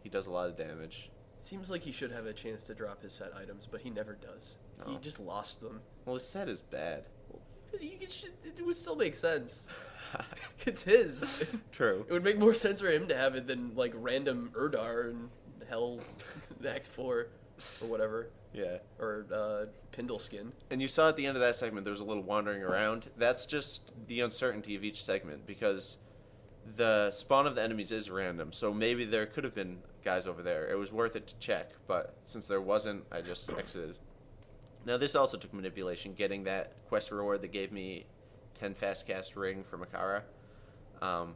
he does a lot of damage. Seems like he should have a chance to drop his set items, but he never does. No. He just lost them. Well, his set is bad. It would still make sense. It's his. True. It would make more sense for him to have it than like random Urdar and Hell Act 4 or whatever. Yeah. Or Pindle Skin. And you saw at the end of that segment there was a little wandering around. That's just the uncertainty of each segment, because the spawn of the enemies is random. So maybe there could have been guys over there. It was worth it to check, but since there wasn't, I just exited. Now this also took manipulation, getting that quest reward that gave me 10 fast cast ring for Makara. How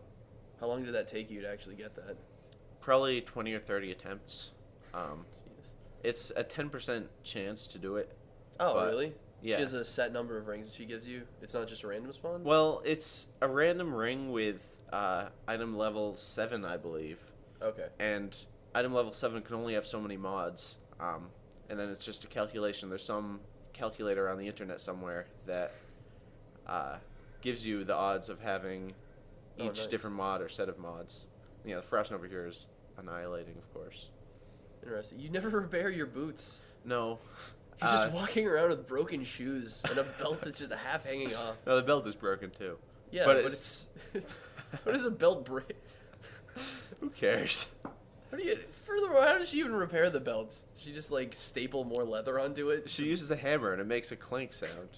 long did that take you to actually get that? Probably 20 or 30 attempts. It's a 10% chance to do it. Oh, really? Yeah. She has a set number of rings that she gives you? It's not just a random spawn? Well, it's a random ring with item level 7, I believe. Okay. And item level 7 can only have so many mods. And then it's just a calculation. There's some calculator on the internet somewhere that gives you the odds of having each different mod or set of mods. Yeah, the Frost over here is annihilating, of course. Interesting. You never repair your boots. No. You're just walking around with broken shoes and a belt that's just half hanging off. No, the belt is broken too. Yeah, but it's what does a belt break? Who cares? Furthermore, how does she even repair the belts? She just like staple more leather onto it? She uses a hammer and it makes a clank sound.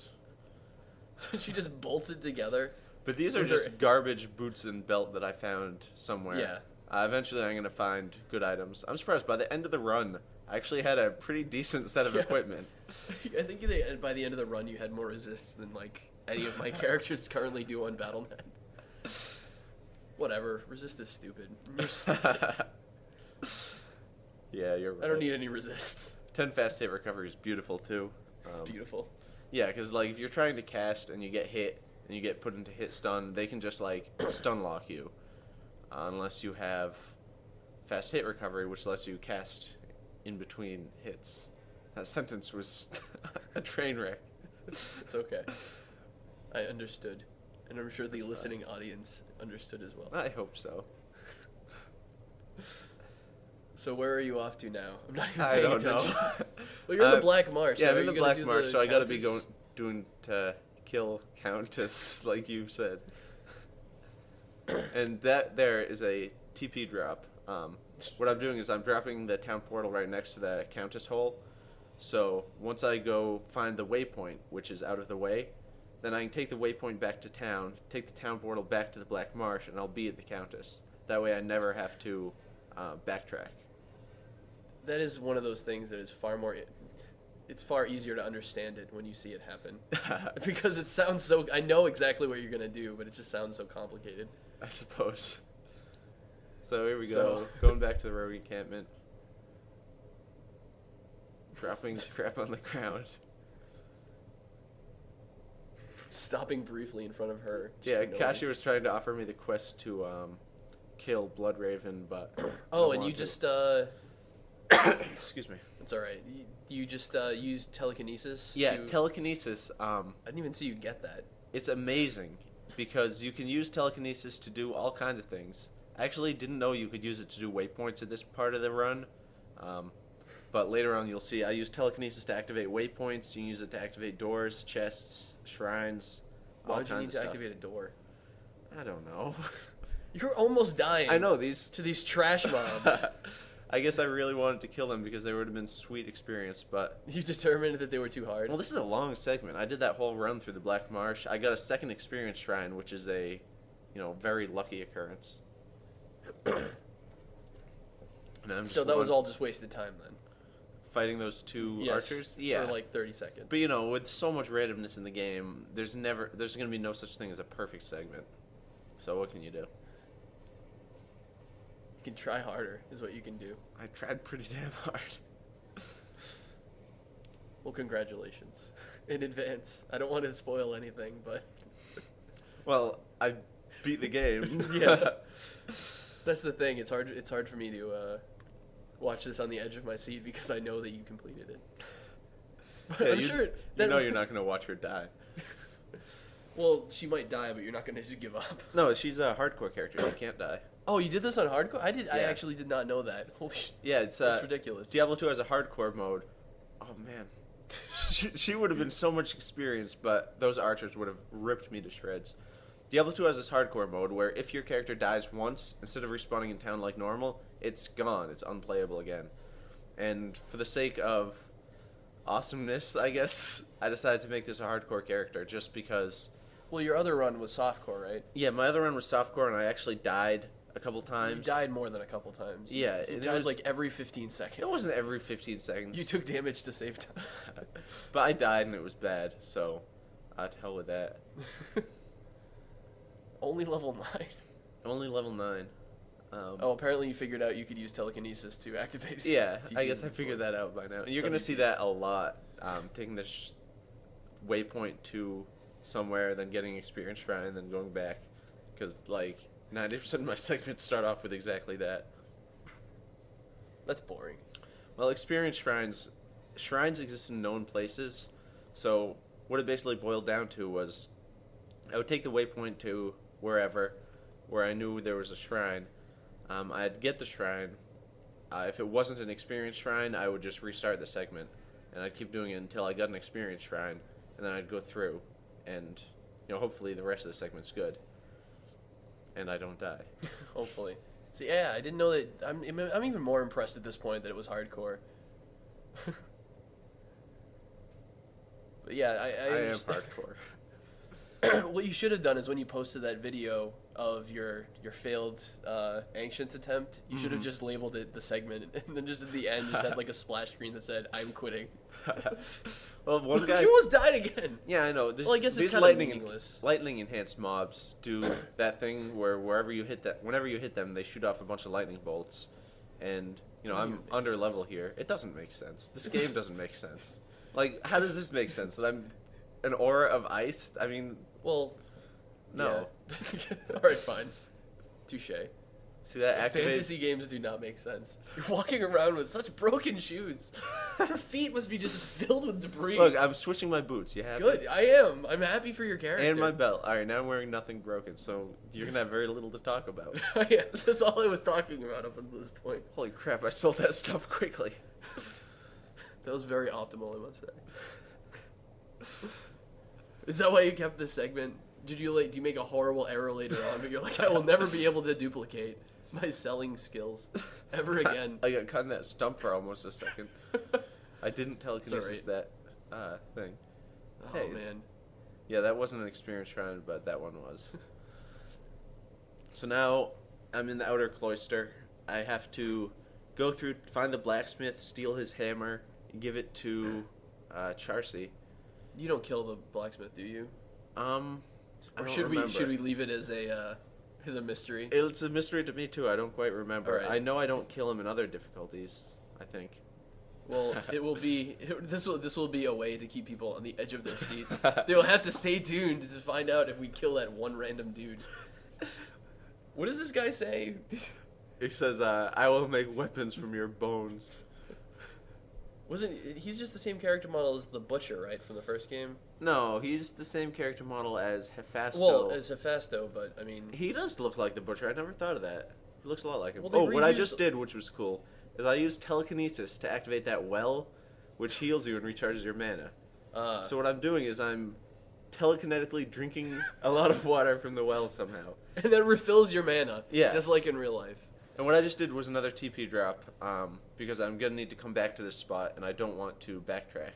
So she just bolts it together? But these are just garbage boots and belt that I found somewhere. Yeah. Eventually I'm going to find good items. I'm surprised, by the end of the run, I actually had a pretty decent set of equipment. I think by the end of the run you had more resists than like any of my characters currently do on Battle.net. Whatever. Resist is stupid. You're stupid. Yeah, you're right. I don't need any resists. 10 fast hit recovery is beautiful too. Beautiful. Yeah, because like if you're trying to cast and you get hit and you get put into hit stun, they can just like stun lock you. Unless you have fast hit recovery, which lets you cast in between hits. That sentence was a train wreck. It's okay. I understood. And I'm sure the listening audience understood as well. I hope so. So where are you off to now? I'm not even I paying don't attention. know. Well, you're in the Black Marsh. Yeah, so I'm in the Black Marsh, so I gotta be Countess? doing to kill Countess, like you said. And that there is a TP drop. What I'm doing is I'm dropping the town portal right next to the Countess hole. So once I go find the waypoint, which is out of the way, then I can take the waypoint back to town, take the town portal back to the Black Marsh, and I'll be at the Countess. That way I never have to backtrack. That is one of those things that is it's far easier to understand it when you see it happen. Because it sounds so, I know exactly what you're going to do, but it just sounds so complicated. I suppose. So here we go, So- going back to the rogue encampment. Dropping crap on the ground. Stopping briefly in front of her. just Yeah, for no Kashi reason. was trying to offer me the quest to kill Bloodraven, but Oh, I and you wanted- just, excuse me. it's alright. You just used telekinesis? Yeah, to... telekinesis. I didn't even see you get that. It's amazing because you can use telekinesis to do all kinds of things. I actually didn't know you could use it to do waypoints at this part of the run. But later on you'll see I use telekinesis to activate waypoints. You can use it to activate doors, chests, shrines, Why all would you kinds need of to stuff. activate a door? I don't know. You're almost dying. I know these. To these trash mobs. I guess I really wanted to kill them because they would have been sweet experience, but You determined that they were too hard. well, this is a long segment. I did that whole run through the Black Marsh. I got a second experience shrine, which is a, very lucky occurrence. And I'm just So that was all just wasted time then. fighting those two Yes, archers. Yeah, for like 30 seconds. but with so much randomness in the game, there's going to be no such thing as a perfect segment. So what can you do? You can try harder, is what you can do. I tried pretty damn hard. Well, congratulations in advance. I don't want to spoil anything, but Well, I beat the game. yeah, that's the thing. It's hard. It's hard for me to watch this on the edge of my seat because I know that you completed it. But Yeah, I'm sure that you're not going to watch her die. Well, she might die, but you're not going to just give up. No, she's a hardcore character. She can't die. Oh, you did this on hardcore? I did. I Yeah. actually did not know that. Holy shit. Yeah, it's That's ridiculous. Diablo 2 has a hardcore mode. Oh man, she would have been so much experienced, but those archers would have ripped me to shreds. Diablo 2 has this hardcore mode where if your character dies once, instead of respawning in town like normal, it's gone. It's unplayable again. And for the sake of awesomeness, I guess, I decided to make this a hardcore character just because... Well, your other run was softcore, right? Yeah, my other run was softcore, and I actually died a couple You times. died more than a couple times. Yeah, You it died was- like every 15 seconds. It wasn't every 15 seconds. You took damage to save time. But I died, and it was bad, so to hell with that. Only level 9. Only level 9. Oh, apparently you figured out you could use telekinesis to activate. Yeah, I TP guess I figured that out by now. You're going to see WPs. that a lot, taking this waypoint to somewhere, then getting experience shrine, and then going back. Because, like, 90% of my segments start off with exactly that. That's boring. Well, experience shrines exist in known places, so what it basically boiled down to was I would take the waypoint to wherever, where I knew there was a shrine. I'd get the shrine. If it wasn't an experience shrine, I would just restart the segment, and I'd keep doing it until I got an experience shrine, and then I'd go through, and hopefully the rest of the segment's good, and I don't die. Hopefully. So yeah, I didn't know that. I'm even more impressed at this point that it was hardcore. But yeah, I I am understand. hardcore. What you should have done is when you posted that video of your failed ancient attempt, you should have just labeled it the segment, and then just at the end just had like a splash screen that said "I'm quitting." Well, one guy. You almost died again. Yeah, I know. Well, I guess it's these kinda meaningless. lightning enhanced mobs do that thing where whenever you hit them, they shoot off a bunch of lightning bolts, and Doesn't I'm even make under sense. level here. It doesn't make sense. This game doesn't make sense. Like, how does this make sense? That I'm an aura of ice? I mean, Well, no. yeah. All right, fine. Touche. See that activate? Fantasy games do not make sense. You're walking around with such broken shoes. Your feet must be just filled with debris. Look, I'm switching my boots. You happy? Good, I am. I'm happy for your character. And my belt. All right, now I'm wearing nothing broken, so you're gonna have very little to talk about. Yeah, that's all I was talking about up until this point. Holy crap! I sold that stuff quickly. That was very optimal, I must say. Is that why you kept this segment? Do you make a horrible error later on, but you're like, I will never be able to duplicate my selling skills ever again. I got caught in that stump for almost a second. I didn't telekinesis alright. that thing. Oh Hey. man. Yeah, that wasn't an experience shrine, but that one was. So now I'm in the outer cloister. I have to go through, find the blacksmith, steal his hammer, and give it to Charcy. You don't kill the blacksmith, do you? I Or don't should remember. we leave it as a mystery? It's a mystery to me too. I don't quite remember. Alright. I know I don't kill him in other difficulties. I think. Well, this will be a way to keep people on the edge of their seats. They'll have to stay tuned to find out if we kill that one random dude. What does this guy say? He says, "I will make weapons from your bones." He's just the same character model as the Butcher, right, from the first game? No, he's the same character model as Hephaestus. Well, as Hephaestus, but I mean, He does look like the Butcher. I never thought of that. He looks a lot like him. Well, they What I reused- just did, which was cool, is I used telekinesis to activate that well, which heals you and recharges your mana. So what I'm doing is I'm telekinetically drinking a lot of water from the well somehow. and that refills your mana, Yeah. just like in real life. And what I just did was another TP drop, because I'm going to need to come back to this spot, and I don't want to backtrack.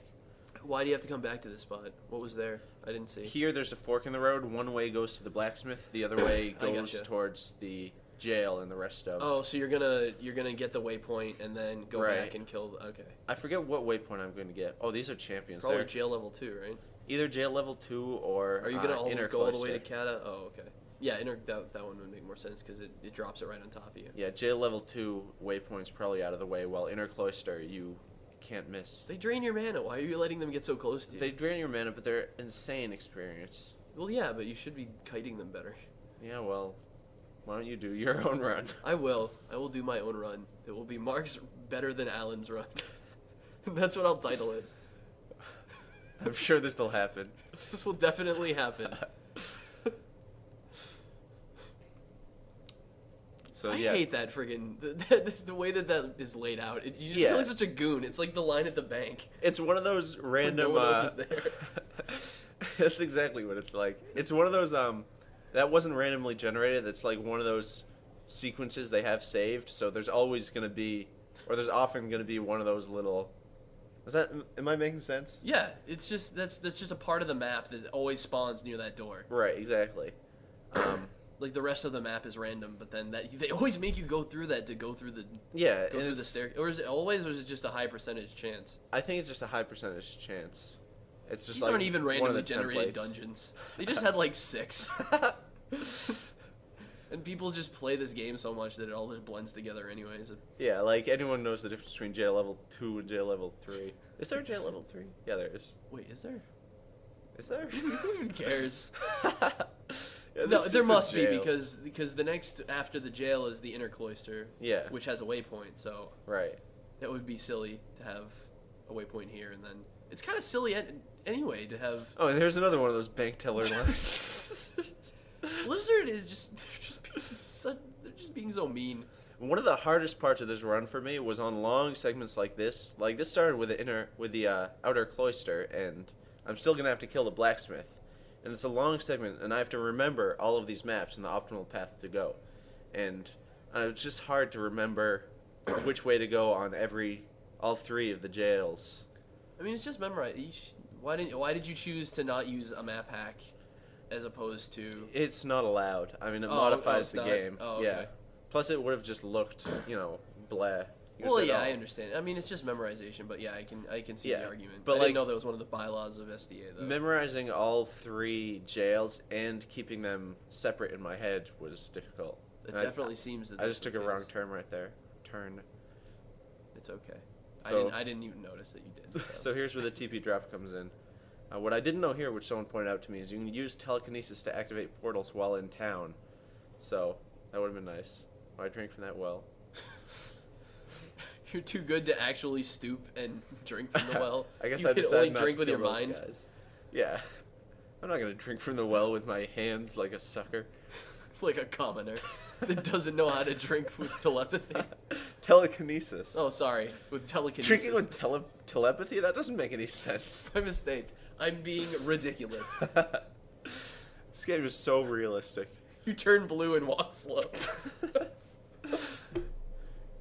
Why do you have to come back to this spot? What was there? I didn't see. Here, there's a fork in the road. One way goes to the blacksmith. The other way I goes gotcha. towards the jail and the rest of... Oh, so you're gonna get the waypoint and then go Right. back and kill. Okay, I forget what waypoint I'm going to get. Oh, these are champions. probably They're jail level 2, right? either jail level 2 or Are you gonna inner go all the way to cloister. Kata? Oh, okay. Yeah, that one would make more sense because it drops it right on top of you. Yeah, jail level 2 waypoint's probably out of the way, while inner cloister you can't miss. They drain your mana. Why are you letting them get so close to you? They drain your mana, but they're insane experience. Well, yeah, but you should be kiting them better. Yeah, well, why don't you do your own run? I will. I will do my own run. It will be Mark's better than Alan's run. That's what I'll title it. I'm sure this will happen. This will definitely happen. So I yeah, hate that friggin' the way that is laid out. You just Yeah. feel like such a goon. It's like the line at the bank. it's one of those When random. no one else is there. That's exactly what it's like. It's one of those that wasn't randomly generated. That's like one of those sequences they have saved. So there's always gonna be, or there's often gonna be one of those little. Am I making sense? Yeah, it's just that's just a part of the map that always spawns near that door. Right. Exactly. Like the rest of the map is random, but then they always make you go through that to go through the Yeah. go through the stair. Or is it always, or is it just a high percentage chance? I think it's just a high percentage chance. It's just These like aren't even one of randomly the generated templates. dungeons. They just had like 6. And people just play this game so much that it all just blends together anyways. Yeah, like anyone knows the difference between jail level 2 and jail level 3. Is there a jail level 3? Yeah, there is. Wait, is there? Is there? Who even cares? Yeah, No, this is there just a must be jail. because the next after the jail is the inner cloister, Yeah. which has a waypoint. So Right. that would be silly to have a waypoint here, and then it's kind of silly anyway to have. Oh, and here's another one of those bank teller lines. Blizzard is just they're just being so mean. One of the hardest parts of this run for me was on long segments like this. Like this started with the outer cloister, and I'm still gonna have to kill the blacksmith. And it's a long segment, and I have to remember all of these maps and the optimal path to go. And it's just hard to remember which way to go on all 3 of the jails. I mean, it's just memorize. Why did you choose to not use a map hack as opposed to? It's not allowed. I mean, it Oh, modifies it's the not? game. Oh, okay. Yeah. Plus, it would have just looked, blah. You Well, said, yeah, oh. I understand. I mean, it's just memorization, but yeah, I can see Yeah, the argument. but I like- didn't know that was one of the bylaws of SDA though. Memorizing all 3 jails and keeping them separate in my head was difficult. It And definitely seems that I just that's took a the wrong case. turn right there. Turn. It's okay. So- I didn't even notice that you did. So here's where the TP drop comes in. What I didn't know here, which someone pointed out to me, is you can use telekinesis to activate portals while in town. So that would have been nice. I drank from that well. You're too good to actually stoop and drink from the well. I guess you I can decided only not drink to with kill your those mind. guys. Yeah. I'm not gonna drink from the well with my hands like a sucker. Like a commoner that doesn't know how to drink with telepathy. Telekinesis. Oh, sorry, with telekinesis. Drinking with telepathy? That doesn't make any sense. My mistake. I'm being ridiculous. This game is so realistic. You turn blue and walk slow.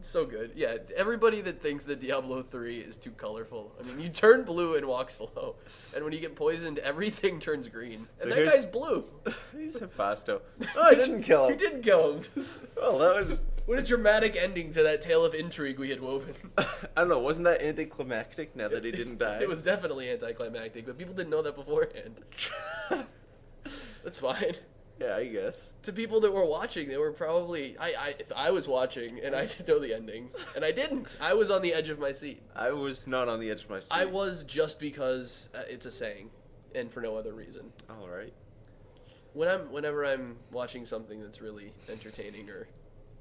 So good. Yeah, everybody that thinks that Diablo 3 is too colorful. I mean, you turn blue and walk slow. And when you get poisoned, everything turns green. So And that here's- guy's blue. He's Hephasto. Oh, I didn't kill him. You didn't kill him. Well, that was... What a dramatic ending to that tale of intrigue we had woven. I don't know, wasn't that anticlimactic now that he didn't die? It was definitely anticlimactic, but people didn't know that beforehand. That's fine. Yeah, I guess. To people that were watching, they were probably... I was watching, and I didn't know the ending. And I didn't. I was on the edge of my seat. I was not on the edge of my seat. I was just because it's a saying, and for no other reason. Alright. Whenever I'm watching something that's really entertaining or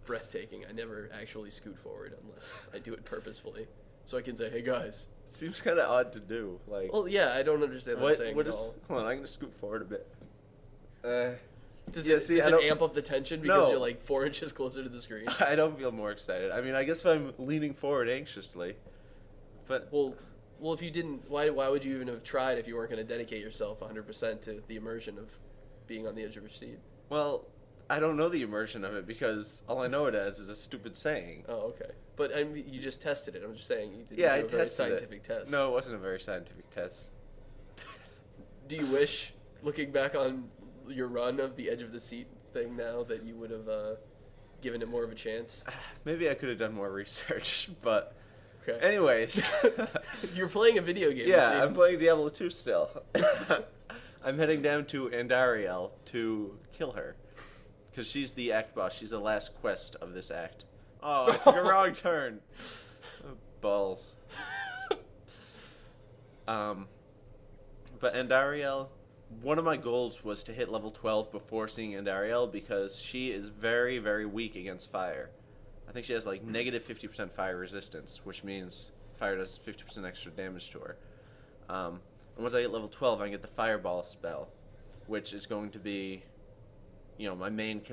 breathtaking, I never actually scoot forward unless I do it purposefully. So I can say, hey guys. Seems kind of odd to do. Like, Well, yeah, I don't understand that saying at all. Hold on, I'm gonna scoot forward a bit. Does Yeah, it, see, does I it don't- amp up the tension because No. you're like 4 inches closer to the screen? I don't feel more excited. I mean, I guess if I'm leaning forward anxiously, but Well, if you didn't, why would you even have tried if you weren't going to dedicate yourself 100% to the immersion of being on the edge of your seat? well, I don't know the immersion of it because all I know it as is a stupid saying. Oh, okay. But I mean, you just tested it. I'm just saying you didn't Yeah, do I a very tested scientific it. test. No, it wasn't a very scientific test. Do you wish, looking back on your run of the edge of the seat thing now, that you would have given it more of a chance? Maybe I could have done more research, but Okay. anyways. You're playing a video game. it Yeah, I'm seems. playing Diablo II still. I'm heading down to Andariel to kill her. Because she's the act boss. She's the last quest of this act. Oh, I took a wrong turn. Oh, balls. But Andariel, one of my goals was to hit level 12 before seeing Andariel because she is very, very weak against fire. I think she has like negative 50% fire resistance, which means fire does 50% extra damage to her. And once I get level 12, I can get the fireball spell, which is going to be, my main kill.